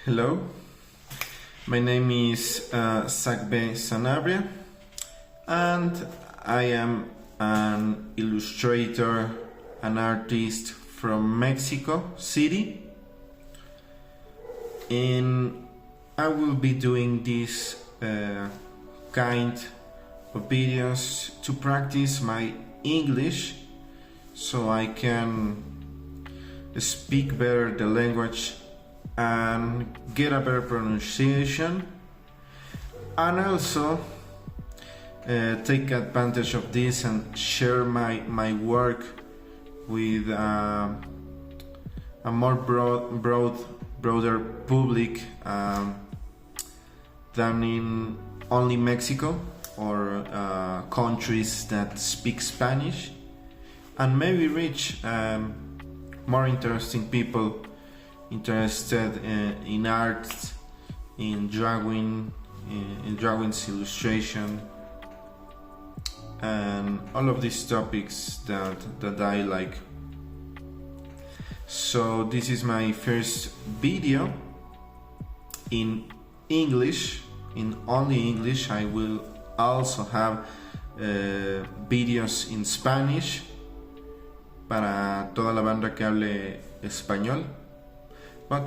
Hello, my name is Sakbe Sanabria, and I am an illustrator, an artist from Mexico City, and I will be doing this kind of videos to practice my English so I can speak better the language and get a better pronunciation, and also take advantage of this and share my work with a more broader public than in only Mexico or countries that speak Spanish, and maybe reach more interesting people interested in art, in drawing, in drawings, illustration, and all of these topics that I like. So this is my first video in English, in only English. I will also have videos in Spanish para toda la banda que hable español. But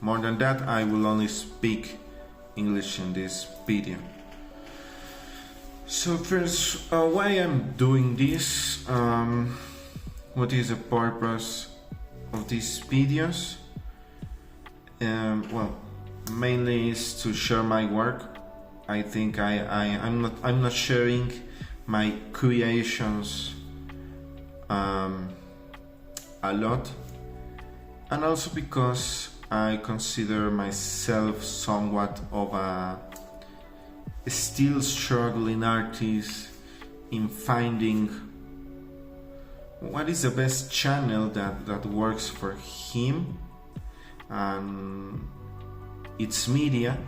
more than that, I will only speak English in this video. So first, why I'm doing this? What is the purpose of these videos? Well, mainly is to share my work. I think I'm not sharing my creations a lot. And also because I consider myself somewhat of a still struggling artist in finding what is the best channel that works for him and its media,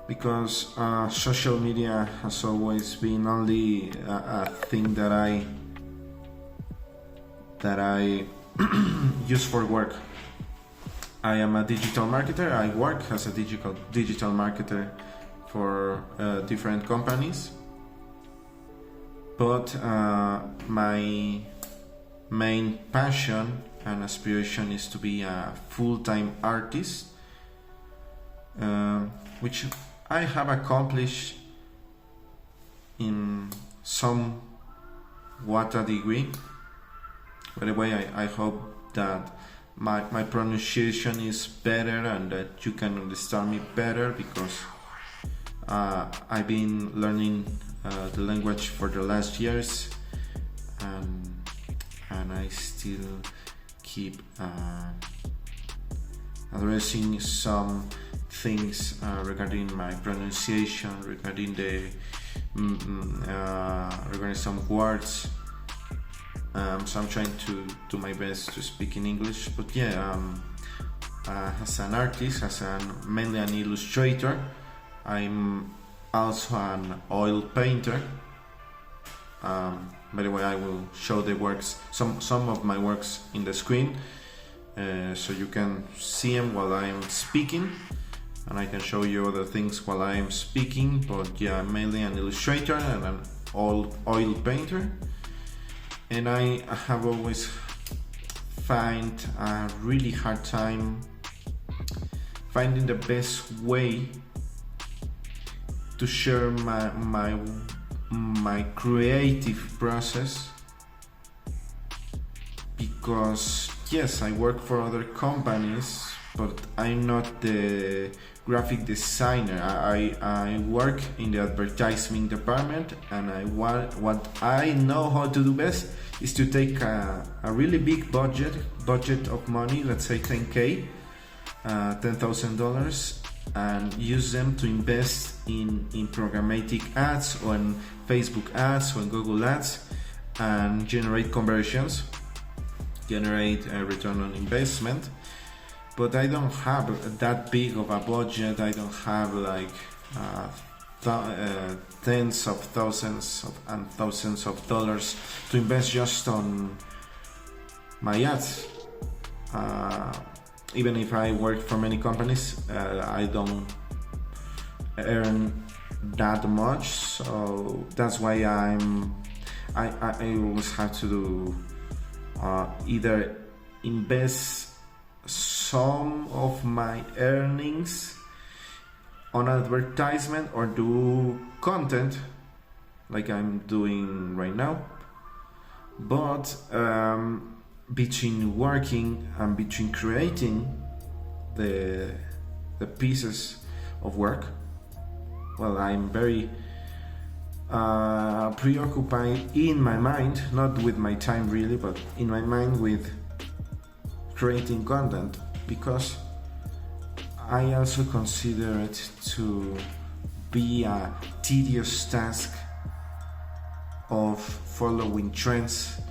because social media has always been only a thing that I use for work. I am a digital marketer. I work as a digital marketer for different companies, but my main passion and aspiration is to be a full-time artist, which I have accomplished in somewhat a degree. By the way, I hope that my pronunciation is better and that you can understand me better, because I've been learning the language for the last years, and I still keep addressing some things regarding my pronunciation, regarding regarding some words. So I'm trying to do my best to speak in English. But yeah, as an artist, mainly an illustrator, I'm also an oil painter. By the way, I will show the works, some of my works in the screen, so you can see them while I am speaking, and I can show you other things while I am speaking. But yeah, I'm mainly an illustrator and an oil painter. And I have always find a really hard time finding the best way to share my creative process, because yes, I work for other companies, but I'm not the graphic designer. I work in the advertising department, and what I know how to do best is to take a really big budget of money, let's say 10K, $10,000, and use them to invest in programmatic ads, or in Facebook ads, or in Google ads, and generate conversions, generate a return on investment. But I don't have that big of a budget. I don't have like tens of thousands and thousands of dollars to invest just on my ads. even if I work for many companies, I don't earn that much, so that's why I always have to do either invest some of my earnings on advertisement or do content like I'm doing right now. But between working and between creating the pieces of work, well, I'm very preoccupied in my mind, not with my time really, but in my mind with creating content, because I also consider it to be a tedious task of following trends,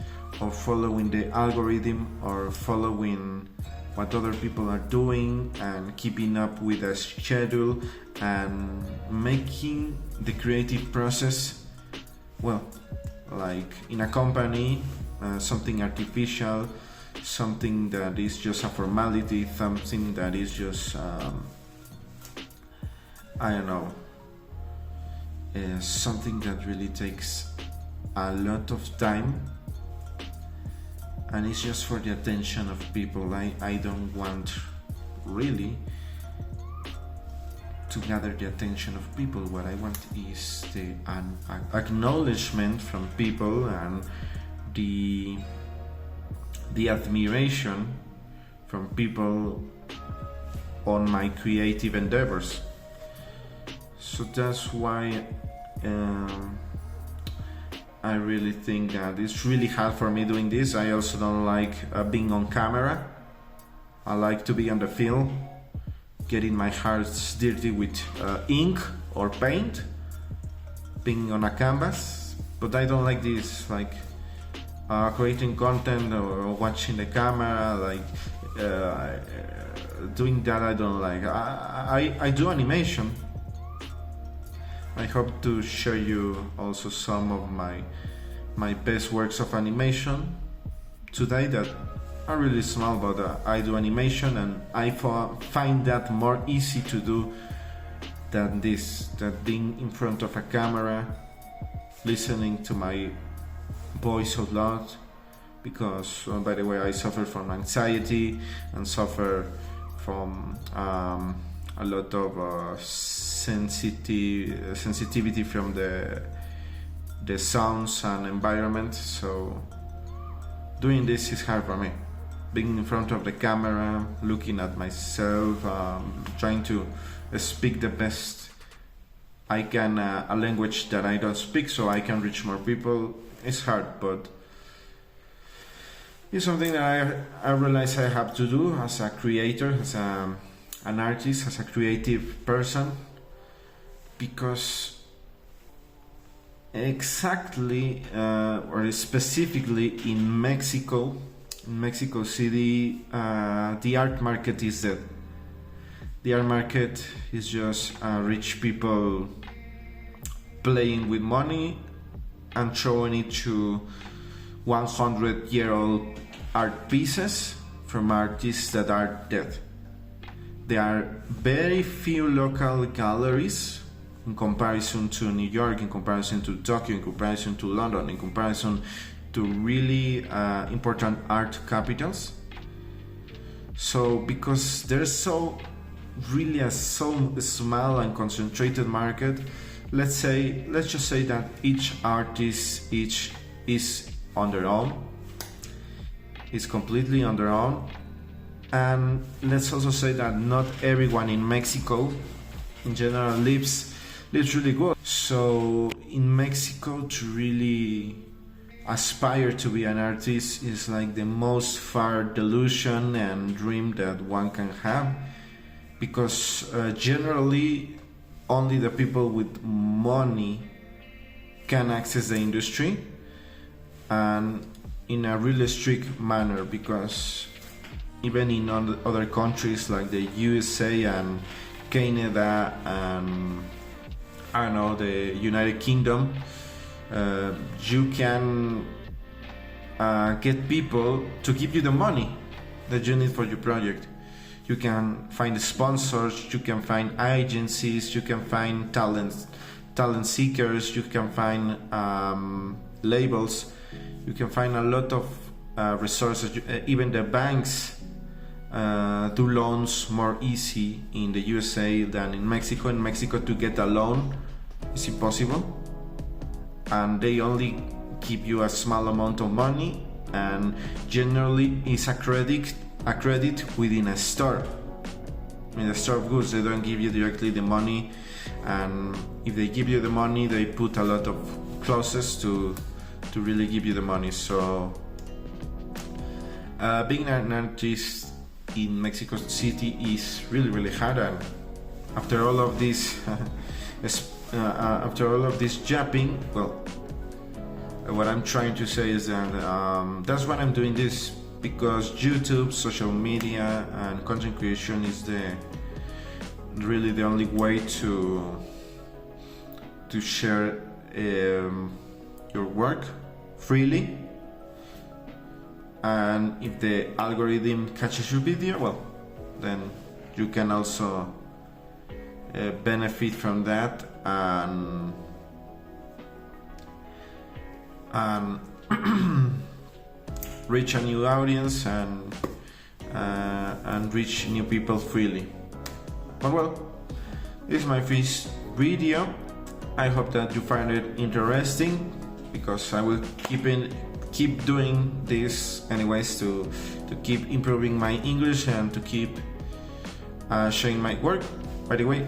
or following the algorithm, or following what other people are doing and keeping up with a schedule and making the creative process, well, like in a company, something artificial, something that is just a formality, something that is just I don't know, something that really takes a lot of time, and it's just for the attention of people. I don't want really to gather the attention of people. What I want is the acknowledgement from people and the admiration from people on my creative endeavors. So that's why I really think that it's really hard for me doing this. I also don't like being on camera. I like to be on the field, getting my hands dirty with ink or paint, being on a canvas. But I don't like this, like creating content or watching the camera, like doing that. I don't like. I do animation. I hope to show you also some of my best works of animation today that are really small, but I do animation, and I find that more easy to do than this, that being in front of a camera, listening to my voice out loud, because by the way, I suffer from anxiety and suffer from a lot of sensitivity from the sounds and environment. So doing this is hard for me. Being in front of the camera, looking at myself, trying to speak the best I can, a language that I don't speak, so I can reach more people. It's hard, but it's something that I realize I have to do as a creator, as an artist, as a creative person, because exactly or specifically in Mexico City, the art market is dead. The art market is just rich people playing with money and showing it to 100-year-old art pieces from artists that are dead. There are very few local galleries in comparison to New York, in comparison to Tokyo, in comparison to London, in comparison to really important art capitals. So because there's so small and concentrated market, let's just say that each artist is on their own, is completely on their own. And let's also say that not everyone in Mexico in general lives really good. So in Mexico, to really aspire to be an artist is like the most far delusion and dream that one can have, because generally only the people with money can access the industry, and in a really strict manner, because even in other countries like the USA and Canada and I don't know, the United Kingdom, you can get people to give you the money that you need for your project. You can find sponsors, you can find agencies, you can find talent seekers, you can find labels, you can find a lot of resources. Even the banks do loans more easy in the USA than in Mexico. In Mexico, to get a loan is impossible, and they only give you a small amount of money, and generally it's a credit within a store. In the store of goods, they don't give you directly the money, and if they give you the money, they put a lot of clauses to really give you the money. So being an artist in Mexico City is really hard, and after all of this japping, well, what I'm trying to say is that that's why I'm doing this, because YouTube, social media, and content creation is really the only way to share your work freely. And if the algorithm catches your video, well, then you can also benefit from that and reach a new audience and reach new people freely. But well, this is my first video. I hope that you find it interesting, because I will keep doing this anyways to keep improving my English and to keep showing my work. By the way,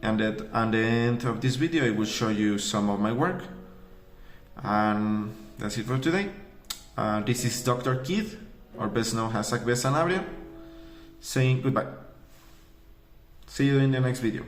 and at the end of this video I will show you some of my work. And that's it for today. This is Dr. Keith, or best known as Sanabria, saying goodbye. See you in the next video.